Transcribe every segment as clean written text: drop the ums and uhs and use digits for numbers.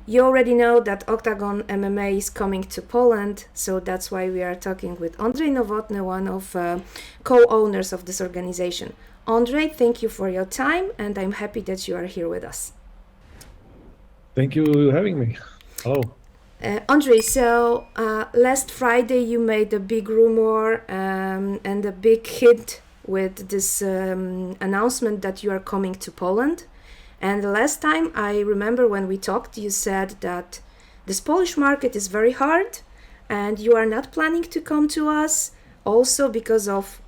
you already know that Oktagon MMA is coming to Poland, so that's why we are talking with Ondrej NOVOTNY, one of co-owners of this organization. Ondrej, thank you for your time, and I'm happy that you are here with us. Thank you for having me. Hello. Ondrej, so last Friday you made a big rumor and a big hit with this announcement that you are coming to Poland. And the last time I remember when we talked, you said that this Polish market is very hard and you are not planning to come to us also because of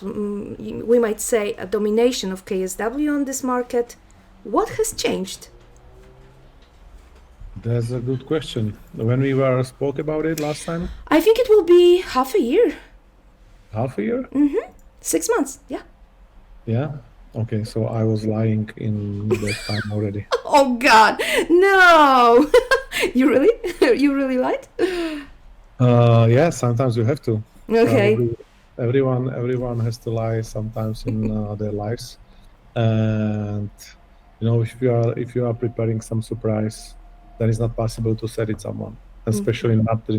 we might say a domination of KSW on this market. What has changed? That's a good question. When we spoke about it last time? I think it will be half a year. Half a year? 6 months, yeah. Yeah? Okay, so I was lying in that time already. Oh God, no! You really lied? Yeah, sometimes you have to. Okay. Everyone has to lie sometimes in their lives. And if you are preparing some surprise, then it's not possible to say it someone, especially not the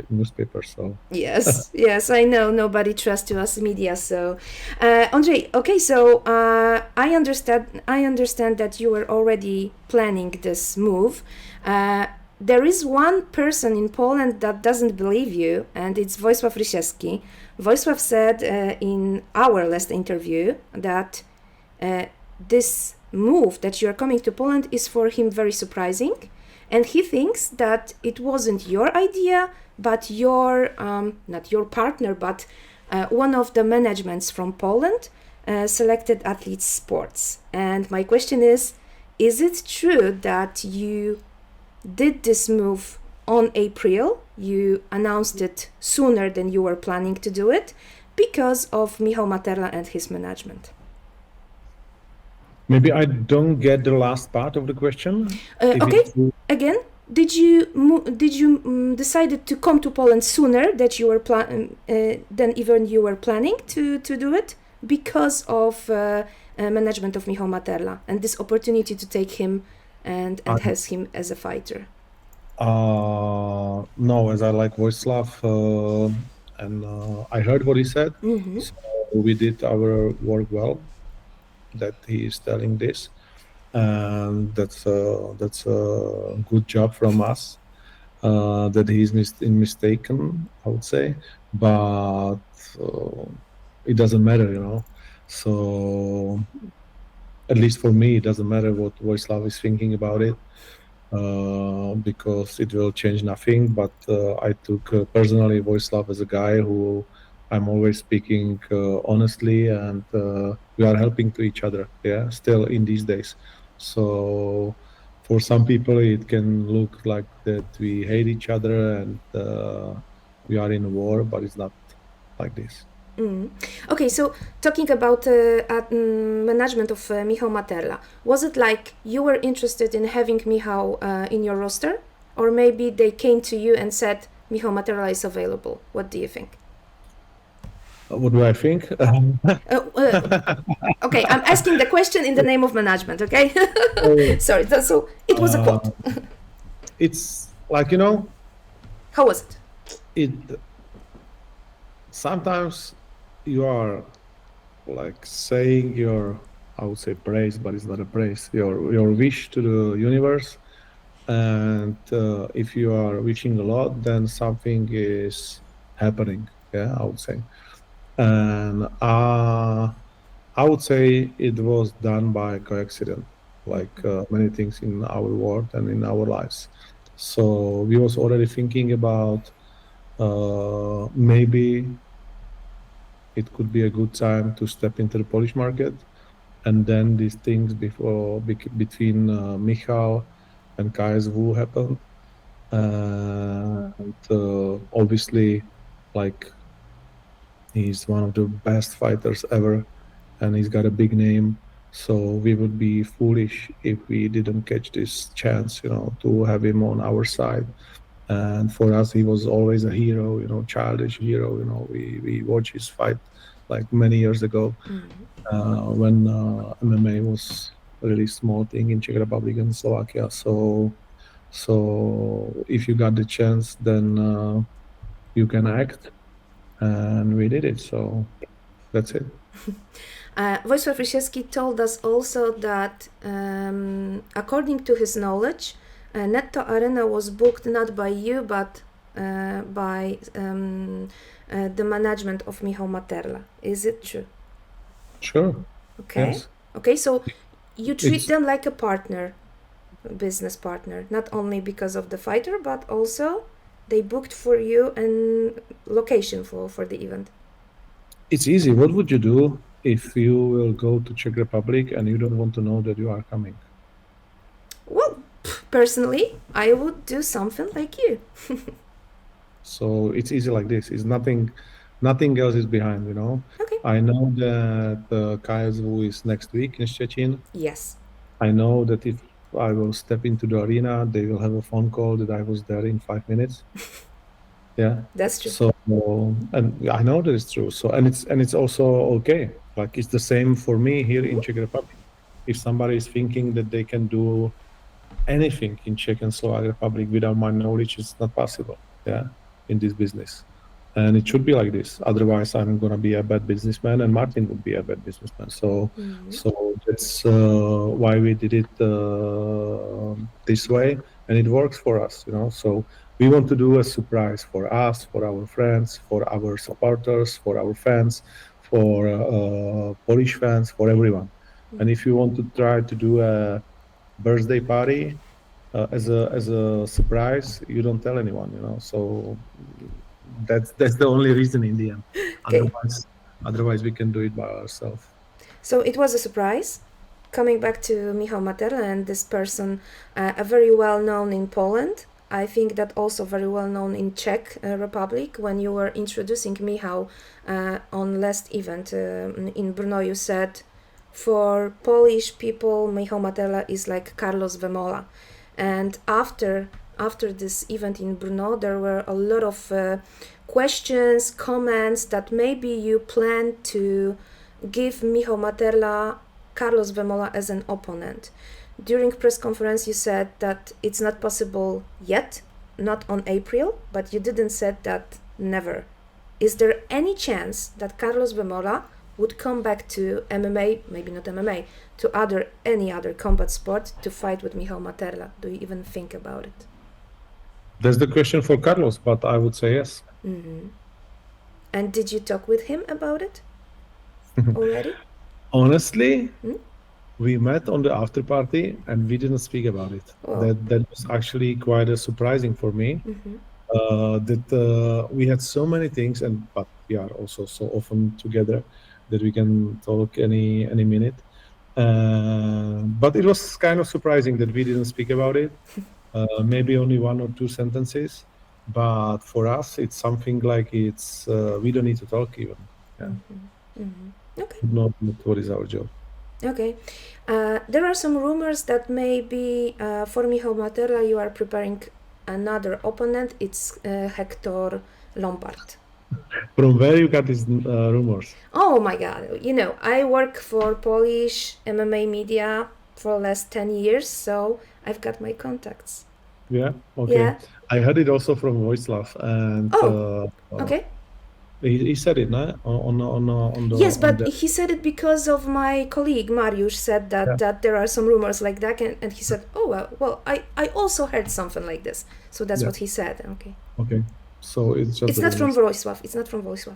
newspaper. So yes, I know nobody trusts us media. So, Ondrej, okay, so I understand that you were already planning this move. There is one person in Poland that doesn't believe you, and it's Wojsław Rysiewski. Wojsław said in our last interview that this move that you are coming to Poland is for him very surprising. And he thinks that it wasn't your idea, but your, not your partner, but one of the managements from Poland selected athletes sports. And my question is it true that you did this move on April? You announced it sooner than you were planning to do it because of Michał Materli and his management? Maybe I don't get the last part of the question. Okay, again, did you decided to come to Poland sooner that you were than even you were planning to do it because of management of Michał Materli and this opportunity to take him and has him as a fighter? No, as I like Wojsław, and I heard what he said, so we did our work well. That he is telling this, and that's a good job from us. That he's mistaken, I would say, but it doesn't matter, So at least for me, it doesn't matter what Wojsław is thinking about it, because it will change nothing. But I took personally Wojsław as a guy who I'm always speaking honestly, and we are helping to each other, still in these days. So for some people it can look like that we hate each other and we are in a war, but it's not like this. Okay, so talking about management of Michał Materli, was it like you were interested in having Michał in your roster, or maybe they came to you and said Michał Materli is available? What do you think? What do I think? Okay, I'm asking the question in the name of management, okay? Sorry, so it was a quote. It's like, How was it? Sometimes you are like saying your, I would say praise, but it's not a praise, your wish to the universe. And if you are wishing a lot, then something is happening, I would say. And I would say it was done by coincidence, like many things in our world and in our lives. So we was already thinking about maybe it could be a good time to step into the Polish market. And then these things between Michał and KSW happened. And obviously, like, he's one of the best fighters ever, and he's got a big name. So we would be foolish if we didn't catch this chance, to have him on our side. And for us, he was always a hero, childish hero. We watched his fight like many years ago, when MMA was a really small thing in Czech Republic and Slovakia. So So if you got the chance, then you can act, and we did it. So that's it. Wojciech Rysiewski told us also that, according to his knowledge, Netto Arena was booked not by you, but by the management of Michał Materla. Is it true? Sure. Okay. Yes. Okay, so you treat It's- them like a partner, business partner, not only because of the fighter, but also they booked for you and location for the event. It's easy. What would you do if you will go to Czech Republic and you don't want to know that you are coming? Well, personally, I would do something like you. So it's easy like this. It's nothing else is behind, you know. Okay. I know that KSW is next week in Szczecin. Yes. I know that if I will step into the arena, they will have a phone call that I was there in 5 minutes. Yeah. That's true. So, and I know that it's true. So, and it's also okay. Like it's the same for me here in Czech Republic. If somebody is thinking that they can do anything in Czech and Slovak Republic without my knowledge, it's not possible. Yeah, in this business, and it should be like this. Otherwise, I'm gonna be a bad businessman, and Martin would be a bad businessman. So, so that's why we did it this way, and it works for us. You know, so we want to do a surprise for us, for our friends, for our supporters, for our fans, for Polish fans, for everyone. And if you want to try to do a birthday party as a surprise, you don't tell anyone, you know. So that's the only reason in the end. Okay. Otherwise we can do it by ourselves. So it was a surprise. Coming back to Michał Materli and this person, a very well known in Poland. I think that also very well known in Czech Republic. When you were introducing Michał on last event in Brno, you said, for Polish people, Michał Materli is like Carlos Vémoli. And after this event in Brno, there were a lot of questions, comments that maybe you plan to give Michał Materli Carlos Vémoli as an opponent. During press conference, you said that it's not possible yet, not on April, but you didn't said that never. Is there any chance that Carlos Vémoli would come back to MMA, maybe not MMA, to any other combat sport to fight with Michał Materli? Do you even think about it? That's the question for Carlos, but I would say yes. Mm-hmm. And did you talk with him about it already? Honestly, we met on the after party and we didn't speak about it. Oh. That was actually quite surprising for me. That we had so many things, but we are also so often together that we can talk any minute. But it was kind of surprising that we didn't speak about it. Maybe only 1 or 2 sentences. But for us, it's something like it's we don't need to talk even. Yeah. Okay. Not what is our job. Okay. There are some rumors that maybe for Michał Materli you are preparing another opponent. It's Hector Lombard. From where you got these rumors? Oh my God. You know, I work for Polish MMA media for the last 10 years, so I've got my contacts. Yeah? Okay. Yeah. I heard it also from Wojslav, and Okay. he said it, no? On the Yes, on but the- he said it because of my colleague Mariusz said that there are some rumors like that, and he said, oh well, I also heard something like this, so that's Yeah. what he said. Okay, Okay. So it's just it's the not from rumors. Wrocław. It's not from Wrocław.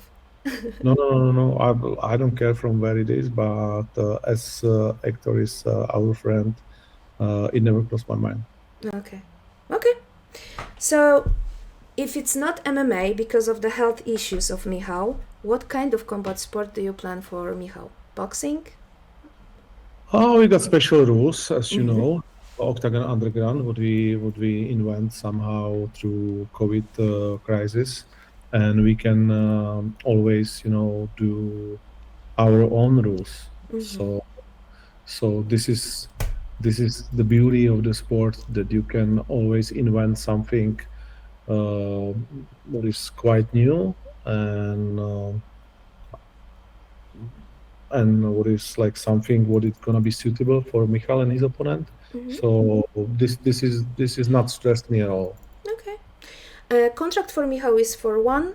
No. I don't care from where it is, but as Hector is our friend, it never crossed my mind. Okay. So, if it's not MMA because of the health issues of Michał, what kind of combat sport do you plan for Michał? Boxing? Oh, we got special rules, as you know. Oktagon Underground, what we invent somehow through COVID crisis, and we can always, do our own rules. So this is the beauty of the sport, that you can always invent something that is quite new and what is like something what is gonna be suitable for Michał and his opponent. So this is not stressed me at all. Okay. Contract for Michał is for one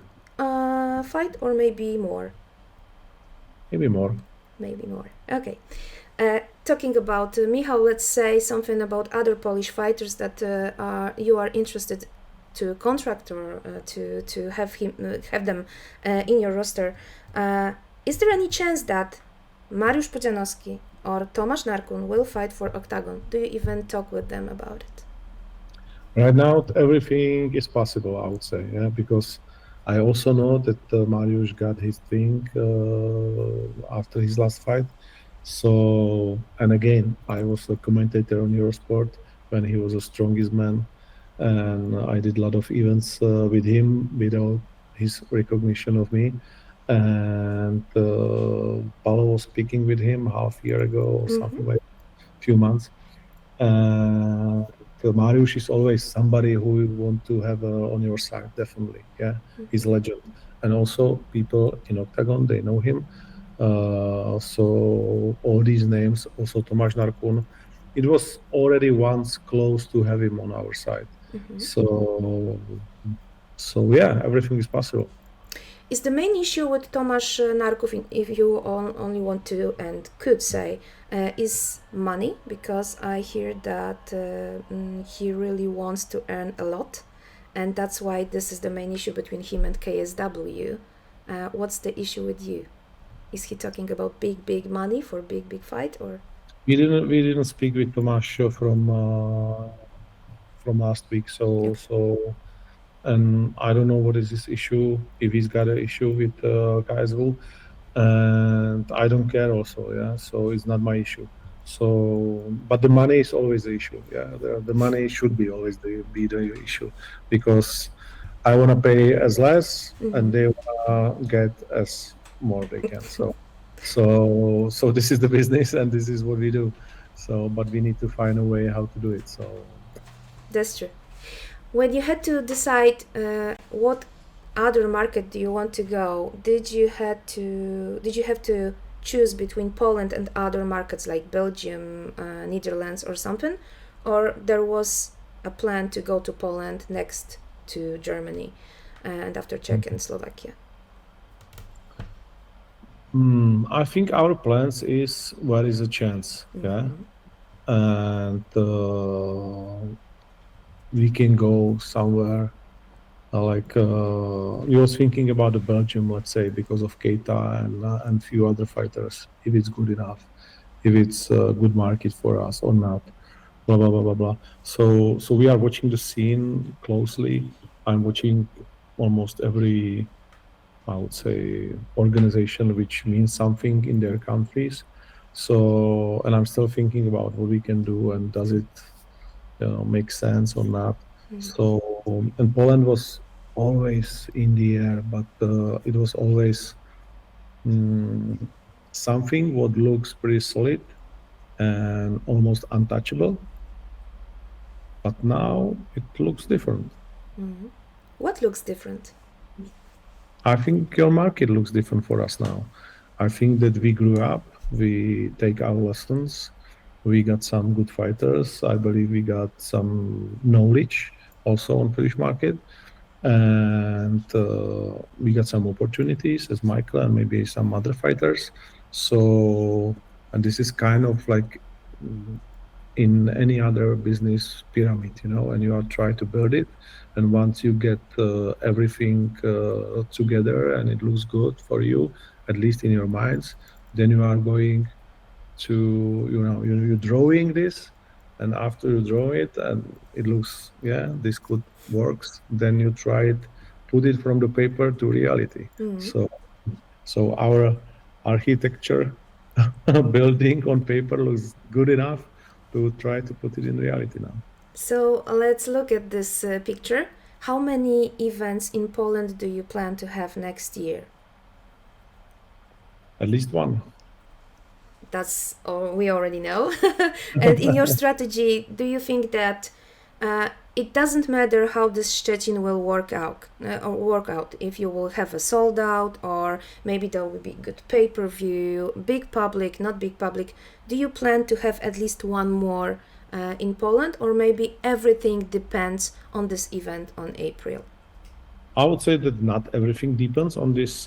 fight or maybe more? Maybe more. Maybe more. Okay. Talking about Michał, let's say something about other Polish fighters that you are interested to contract or to have them in your roster. Is there any chance that Mariusz Pudzianowski or Tomasz Narkun will fight for Oktagon? Do you even talk with them about it? Right now, everything is possible, I would say, because I also know that Mariusz got his thing after his last fight. So, and again, I was a commentator on Eurosport when he was the strongest man, and I did a lot of events with him without his recognition of me. And Paulo was speaking with him half a year ago or something like a few months. Mariusz is always somebody who you want to have on your side, definitely. Yeah, he's a legend. And also people in Oktagon, they know him. So all these names, also Tomasz Narkun, it was already once close to have him on our side. So yeah, everything is possible. Is the main issue with Tomasz Narkun, if you only want to and could say, is money? Because I hear that he really wants to earn a lot, and that's why this is the main issue between him and KSW. What's the issue with you? Is he talking about big money for big fight, or? We didn't speak with Tomasz from last week, so. And I don't know what is his issue, if he's got an issue with KSW, and I don't care also, yeah, so it's not my issue. So, but the money is always the issue, yeah, the money should be always be the issue, because I want to pay as less and they want to get as more they can, so this is the business and this is what we do, so, but we need to find a way how to do it, so. That's true. When you had to decide what other market do you want to go, did you have to choose between Poland and other markets like Belgium, Netherlands or something, or there was a plan to go to Poland next to Germany and after Czech and Slovakia? I think our plans is where is a chance, yeah, and we can go somewhere like we was thinking about the Belgium, let's say, because of Keita and few other fighters, if it's good enough, if it's a good market for us or not, blah blah blah blah blah. So we are watching the scene closely. I'm watching almost every, I would say, organization which means something in their countries. So, and I'm still thinking about what we can do and does it make sense or not. So, and Poland was always in the air, but it was always something what looks pretty solid and almost untouchable. But now it looks different. What looks different? I think your market looks different for us now. I think that we grew up, we take our lessons, we got some good fighters. I believe we got some knowledge also on Polish market, and we got some opportunities as Michael and maybe some other fighters. So, and this is kind of like in any other business pyramid, and you are trying to build it. And once you get everything together and it looks good for you, at least in your minds, then you are going to, you're drawing this, and after you draw it and it looks, this could works, then you try it, put it from the paper to reality. So our architecture building on paper looks good enough to try to put it in reality now. So let's look at this picture. How many events in Poland do you plan to have next year? At least one. That's all we already know. And in your strategy, do you think that it doesn't matter how this Szczecin will work out, if you will have a sold out, or maybe there will be good pay-per-view, big public, not big public? Do you plan to have at least one more in Poland, or maybe everything depends on this event on April? I would say that not everything depends on this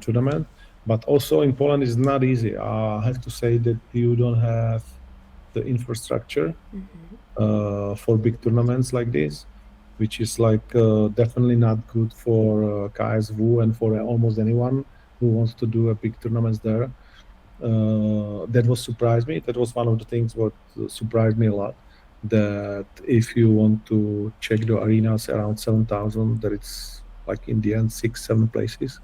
tournament, but also in Poland is not easy. I have to say that you don't have the infrastructure for big tournaments like this, which is like definitely not good for KSW and for almost anyone who wants to do a big tournaments there. That was surprised me. That was one of the things what surprised me a lot. That if you want to check the arenas around 7,000, that it's like in the end 6-7 places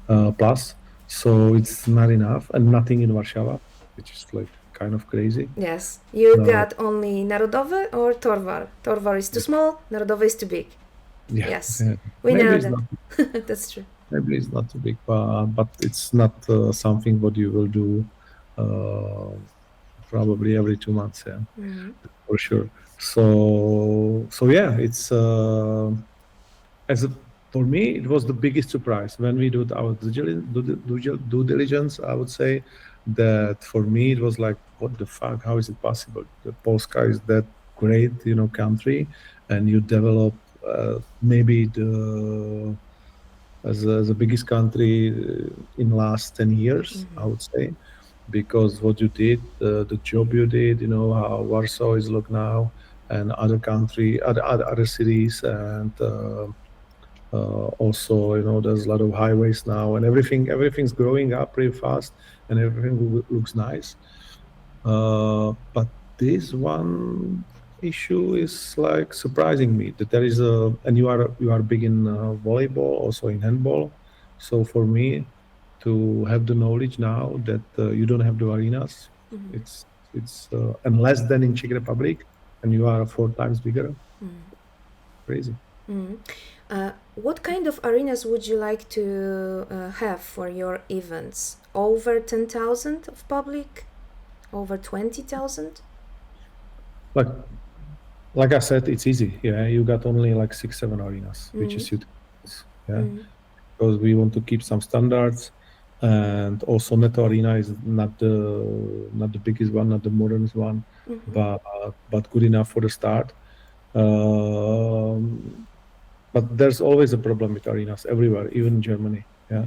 plus. So it's not enough, and nothing in Warsaw, which is like kind of crazy. Yes, you got only Narodowy or Torwar. Torwar is too small, Narodowy is too big. Yeah, Yes, yeah. we Maybe know it's that. That's true. Maybe it's not too big, but it's not something what you will do probably every 2 months, for sure. So yeah, it's for me it was the biggest surprise when we did our due diligence. I would say that for me it was like, what the fuck? How is it possible? The Polska is that great, country, and you develop maybe as the biggest country in last 10 years, I would say, because what you did, the job you did, how Warsaw is look now, and other cities, and also, there's a lot of highways now, and everything's growing up pretty fast, and everything looks nice. But this one issue is like surprising me, that there is and you are big in volleyball, also in handball. So for me to have the knowledge now that you don't have the arenas, it's and less than in Czech Republic, and you are 4 times bigger. Crazy. What kind of arenas would you like to have for your events? Over 10,000 of public? Over 20,000? Like I said, it's easy. Yeah, you got only like 6-7 arenas, which is utilized. Yeah, because we want to keep some standards, and also Neto Arena is not the biggest one, not the modernest one, but good enough for the start. But there's always a problem with arenas everywhere, even in Germany. Yeah.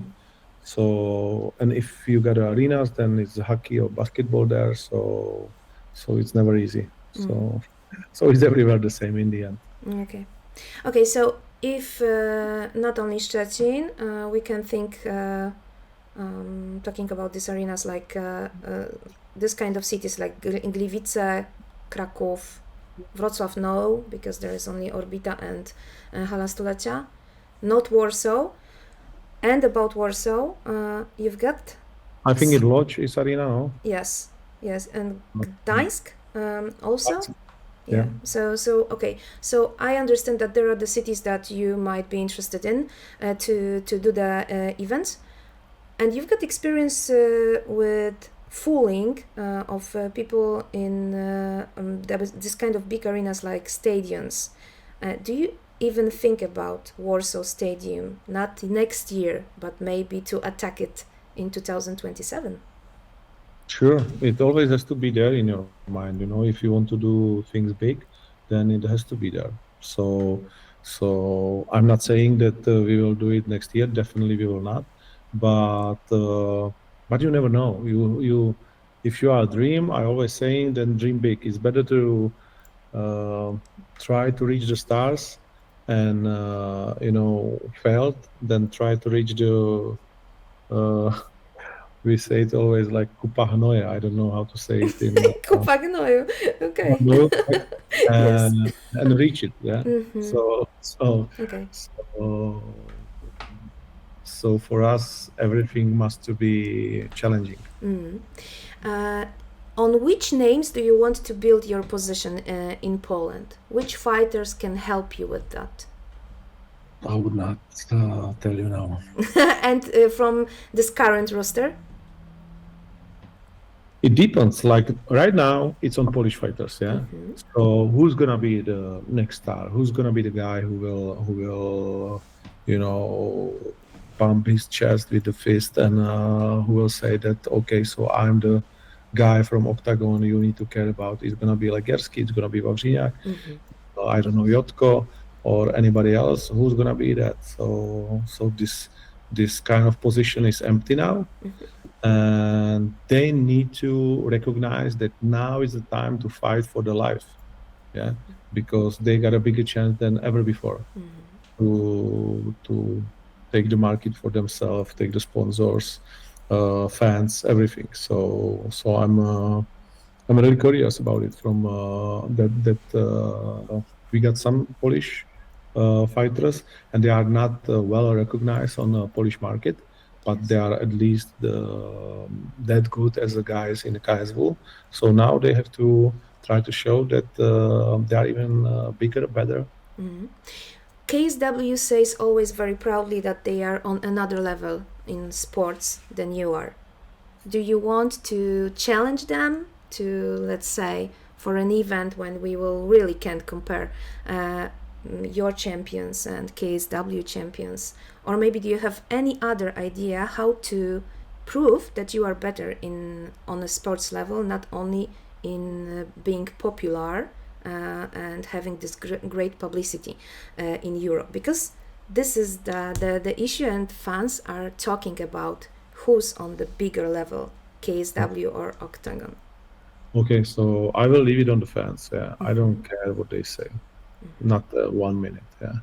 So, and if you got arenas, then it's hockey or basketball there. So it's never easy. So it's everywhere the same in the end. Okay. So if not only Szczecin, we can think talking about these arenas like this kind of cities like Gliwice, Kraków, Wrocław, no, because there is only Orbita and Hala Stulecia. Not Warsaw. And about Warsaw, you've got... I think in Łódź is arena, no? Yes. And Gdańsk also? Yeah. So okay. So I understand that there are the cities that you might be interested in to do the events. And you've got experience with fooling of people in this kind of big arenas like stadiums. Do you even think about Warsaw Stadium, not next year, but maybe to attack it in 2027? Sure, it always has to be there in your mind. If you want to do things big, then it has to be there. So I'm not saying that we will do it next year. Definitely we will not. But you never know. You if you are a dream, I always saying, then dream big. It's better to try to reach the stars and failed than try to reach the we say it always like kupa hnoje. I don't know how to say it in kupa gnoju. Okay. And reach it. Yeah. So for us, everything must to be challenging. On which names do you want to build your position in Poland? Which fighters can help you with that? I would not tell you now. And from this current roster? It depends. Like right now, it's on Polish fighters. Yeah. So who's gonna be the next star? Who's gonna be the guy who will pump his chest with the fist and who will say that, okay, so I'm the guy from Oktagon you need to care about is going to be Legerski, it's going to be Wawrzyniak, I don't know, Jotko, or anybody else who's going to be that. So this kind of position is empty now, and they need to recognize that now is the time to fight for their life, yeah, because they got a bigger chance than ever before to take the market for themselves, take the sponsors, fans, everything. So I'm really curious about it. From we got some Polish fighters, and they are not well recognized on the Polish market, but they are at least that good as the guys in the KSW. So now they have to try to show that they are even bigger, better. KSW says always very proudly that they are on another level in sports than you are. Do you want to challenge them to, let's say, for an event when we will really can't compare your champions and KSW champions? Or maybe do you have any other idea how to prove that you are better on a sports level, not only in being popular and having this great publicity in Europe? Because this is the issue, and fans are talking about who's on the bigger level, KSW or Oktagon. Okay, so I will leave it on the fans. Yeah, I don't care what they say, not 1 minute. Yeah,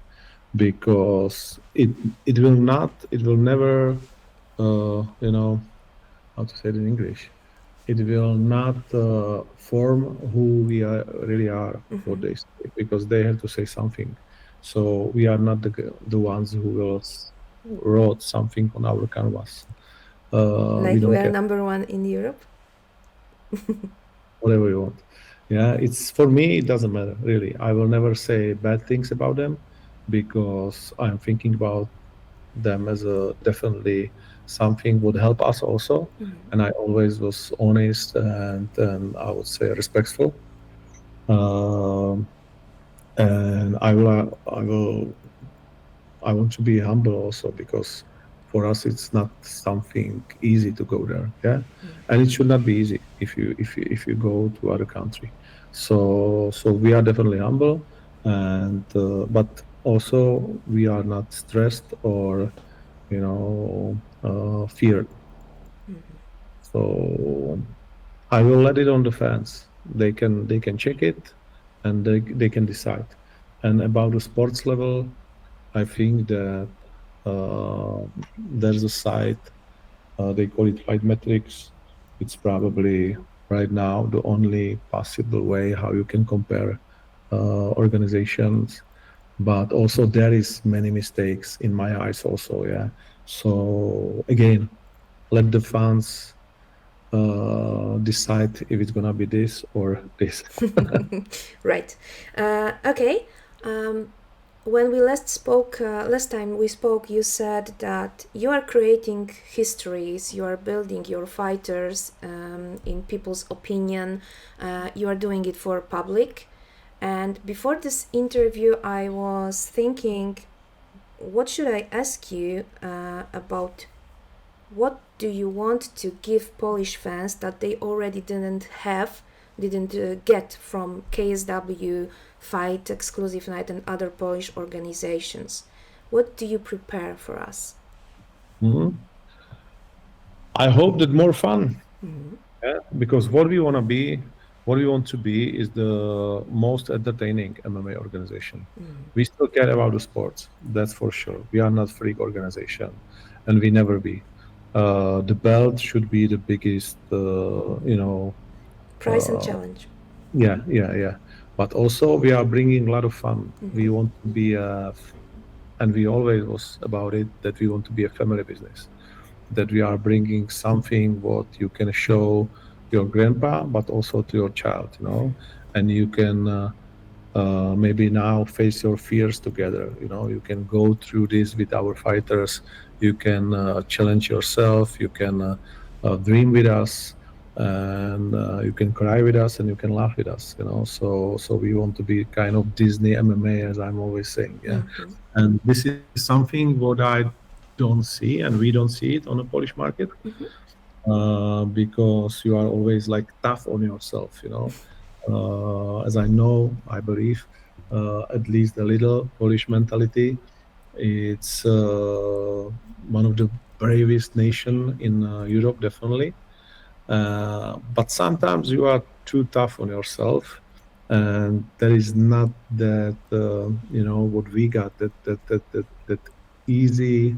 because it will never, you know, how to say it in English. It will not form who we really are. What they say, because they have to say something. So we are not the ones who will wrote something on our canvas. Like we are number one in Europe. Whatever you want. Yeah, it's for me, it doesn't matter really. I will never say bad things about them, because I'm thinking about them as a definitely something would help us also. And I always was honest and I would say respectful. And I want to be humble also, because for us it's not something easy to go there. Yeah, and it should not be easy if you go to other country. So we are definitely humble, and but also we are not stressed or feared. So I will let it on the fans. They can check it, and they can decide. And about the sports level, I think that there's a site, they call it Fight Metrics. It's probably right now the only possible way how you can compare organizations. But also there is many mistakes in my eyes also, yeah. So again, let the fans decide if it's gonna be this or this. Right. Okay. When we last time we spoke, you said that you are creating histories, you are building your fighters in people's opinion, you are doing it for public. And before this interview, I was thinking, what should I ask you about what do you want to give Polish fans that they already didn't get from KSW, Fight, Exclusive Night, and other Polish organizations? What do you prepare for us? I hope that more fun, yeah? Because what we want to be is the most entertaining MMA organization. We still care about the sports, that's for sure. We are not freak organization, and we never be. The belt should be the biggest, Prize and challenge. Yeah. But also we are bringing a lot of fun. We want to be and we always was about it, that we want to be a family business, that we are bringing something what you can show your grandpa, but also to your child, and you can maybe now face your fears together. You can go through this with our fighters. You can challenge yourself. You can dream with us, and you can cry with us, and you can laugh with us. So we want to be kind of Disney MMA, as I'm always saying. Yeah, and this is something what I don't see, and we don't see it on the Polish market. because you are always like tough on yourself, you know. As I know, I believe, at least a little Polish mentality. It's one of the bravest nation in Europe, definitely. But sometimes you are too tough on yourself, and there is not that what we got, that easy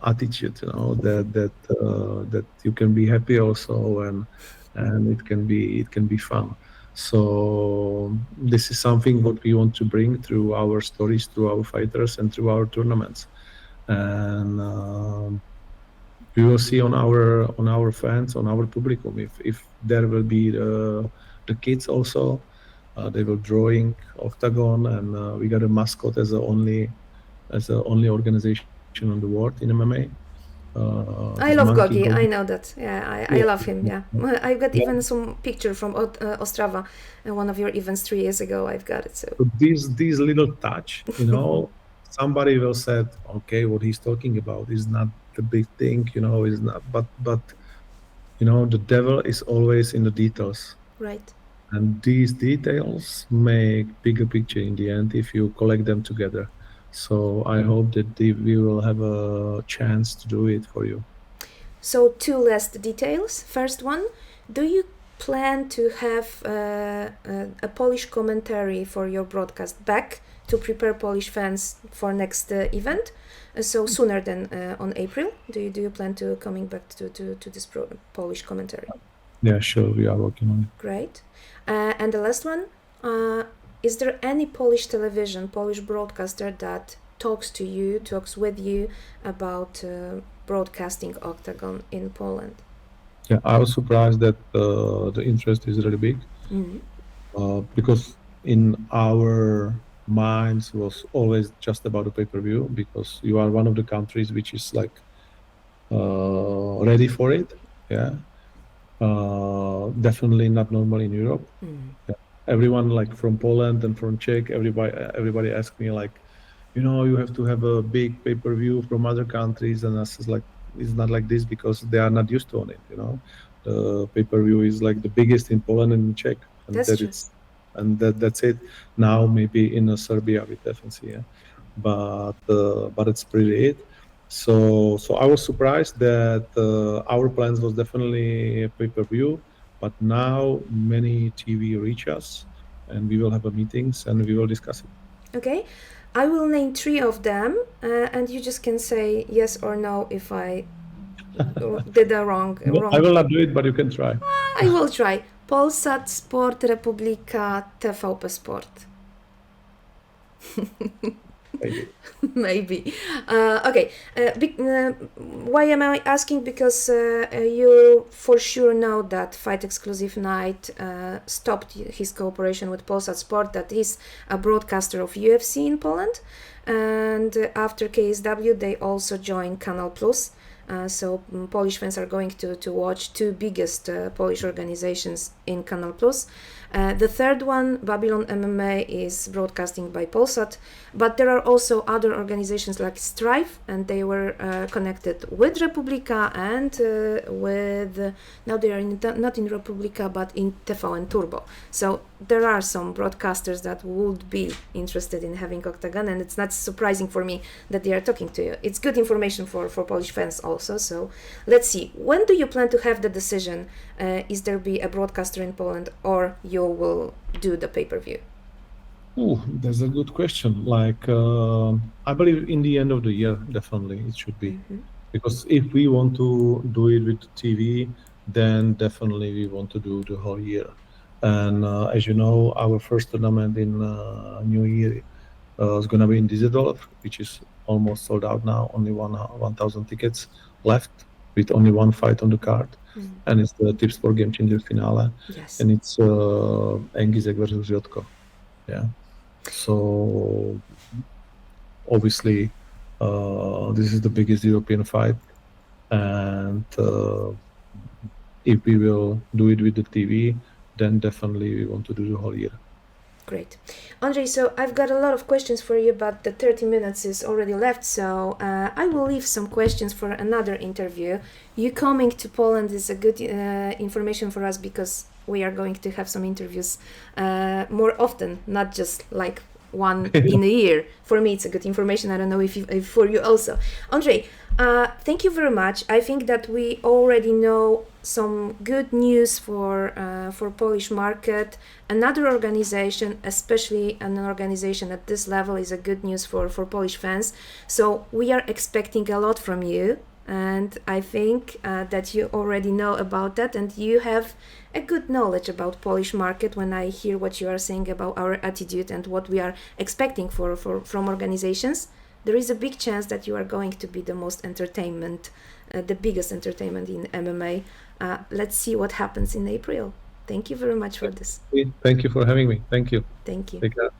attitude, that you can be happy also, and it can be fun. So this is something what we want to bring through our stories, through our fighters, and through our tournaments. And we will see on our fans, on our publicum, if there will be the kids also. They will drawing Oktagon, and we got a mascot as the only organization on the world in MMA. I love Gogi. I know that. Yeah, I Yeah. love him. Yeah, I've got even some picture from Ostrava, one of your events 3 years ago. I've got it. So So these little touch, somebody will said, okay, what he's talking about is not the big thing, is not, but the devil is always in the details. right. And these details make bigger picture in the end if you collect them together. So I hope that we will have a chance to do it for you. So two last details. First one, do you plan to have a Polish commentary for your broadcast back to prepare Polish fans for next event? So sooner than on April. Do you plan to coming back to this Polish commentary? Yeah, sure, we are working on it. Great. And the last one, is there any Polish television, Polish broadcaster that talks with you about broadcasting Oktagon in Poland? Yeah, I was surprised that the interest is really big, because in our minds was always just about the pay-per-view, because you are one of the countries which is like ready for it. Yeah. Definitely not normal in Europe. Yeah. Everyone like from Poland and from Czech, everybody asked me like, you have to have a big pay-per-view from other countries, and I was like, it's not like this because they are not used to on it. The pay-per-view is like the biggest in Poland and in Czech, and That's true. that's it. Now maybe in Serbia with FNC, yeah, but it's pretty it. So I was surprised that our plans was definitely a pay-per-view, but now many TV reach us, and we will have a meetings and we will discuss it. Okay, I will name 3 of them, and you just can say yes or no if I did the wrong. I will not do it, but you can try. I will try. Polsat, Sport, Republika, TVP Sport. Maybe. Maybe. Okay. Why am I asking? Because you for sure know that Fight Exclusive Night stopped his cooperation with Polsat Sport, that is a broadcaster of UFC in Poland. And after KSW, they also joined Canal Plus. So Polish fans are going to watch 2 biggest Polish organizations in Canal Plus. The third one, Babylon MMA, is broadcasting by Polsat, but there are also other organizations like Strife, and they were connected with Republika and with, now they are not in Republika, but in TVN Turbo. So there are some broadcasters that would be interested in having Oktagon, and it's not surprising for me that they are talking to you. It's good information for Polish fans also. So let's see, when do you plan to have the decision? Is there be a broadcaster in Poland, or you will do the pay-per-view? Oh, that's a good question. Like, I believe in the end of the year, definitely it should be. Because if we want to do it with TV, then definitely we want to do the whole year. And as you know, our first tournament in New Year is going to be in Düsseldorf, which is almost sold out now. Only 1,000 tickets left, with only one fight on the card. And it's the Tip Sport Game Changer finale. Yes. And it's Engizek versus Jotko. Yeah. So obviously this is the biggest European fight, and if we will do it with the TV, then definitely we want to do the whole year. Great. Ondrej, so I've got a lot of questions for you, but the 30 minutes is already left, so I will leave some questions for another interview. You coming to Poland is a good information for us, because we are going to have some interviews more often, not just like one in a year. For me, it's a good information. I don't know if for you also. Ondrej, thank you very much. I think that we already know some good news for Polish market. Another organization, especially an organization at this level, is a good news for Polish fans. So we are expecting a lot from you, and I think that you already know about that, and you have a good knowledge about Polish market when I hear what you are saying about our attitude and what we are expecting from organizations. There is a big chance that you are going to be the most entertainment, the biggest entertainment in MMA. Let's see what happens in April. Thank you very much for this. Thank you for having me. Thank you. Thank you. Take care.